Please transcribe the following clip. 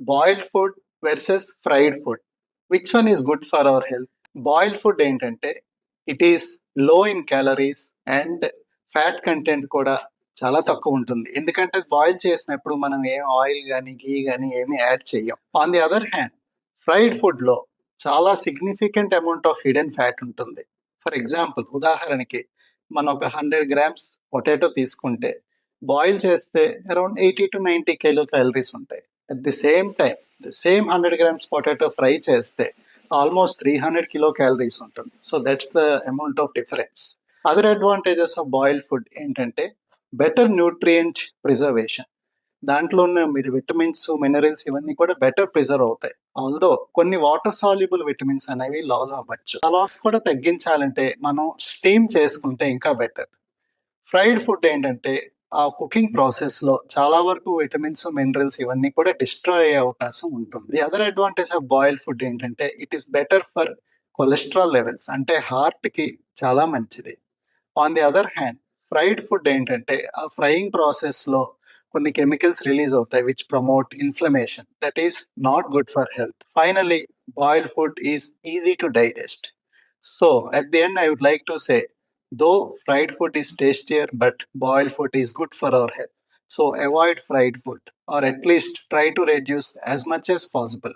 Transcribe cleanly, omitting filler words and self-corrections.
Boiled food versus fried food, which one is good for our health? Boiled food ఏంటంటే it is low in calories and fat content కూడా చాలా తక్కువ ఉంటుంది, ఎందుకంటే boil చేసినప్పుడు మనం ఏం ఆయిల్ కానీ గీ కానీ ఏమి యాడ్ చేయం. On the other hand, fried food లో చాలా significant amount of hidden fat ఉంటుంది. ఫర్ ఎగ్జాంపుల్, ఉదాహరణకి మనం ఒక 100 grams పొటాటో తీసుకుంటే బాయిల్ చేస్తే అరౌండ్ 80 to 90 kilocalories ఉంటాయి. At the same time, the same 100 grams potato fry చేస్తే ఆల్మోస్ట్ 300 kilocalories ఉంటుంది. So that's the amount of difference. Other advantages of boiled food ఏంటంటే బెటర్ న్యూట్రియంట్ ప్రిజర్వేషన్. దాంట్లో ఉన్న మీరు vitamins, minerals ఇవన్నీ కూడా బెటర్ ప్రిజర్వ్ అవుతాయి. ఆల్దో కొన్ని వాటర్ సాల్యుబుల్ విటమిన్స్ అనేవి లాస్ అవ్వచ్చు. ఆ లాస్ కూడా తగ్గించాలంటే మనం స్టీమ్ చేసుకుంటే ఇంకా బెటర్. ఫ్రైడ్ ఫుడ్ ఏంటంటే ఆ కుకింగ్ ప్రాసెస్ లో చాలా వరకు విటమిన్స్, మినరల్స్ ఇవన్నీ కూడా డిస్ట్రాయ్ అయ్యే అవకాశం ఉంటుంది. The other advantage of boil food ఏంటంటే it is better for cholesterol levels, అంటే హార్ట్ కి చాలా మంచిది. On the other hand, fried food ఏంటంటే ఆ ఫ్రైయింగ్ ప్రాసెస్ లో కొన్ని కెమికల్స్ రిలీజ్ అవుతాయి which promote inflammation, that is not good for health. Finally, boiled food is easy to digest. So at the end I would like to say, though fried food is tastier, but boiled food is good for our health. So avoid fried food, or at least try to reduce as much as possible.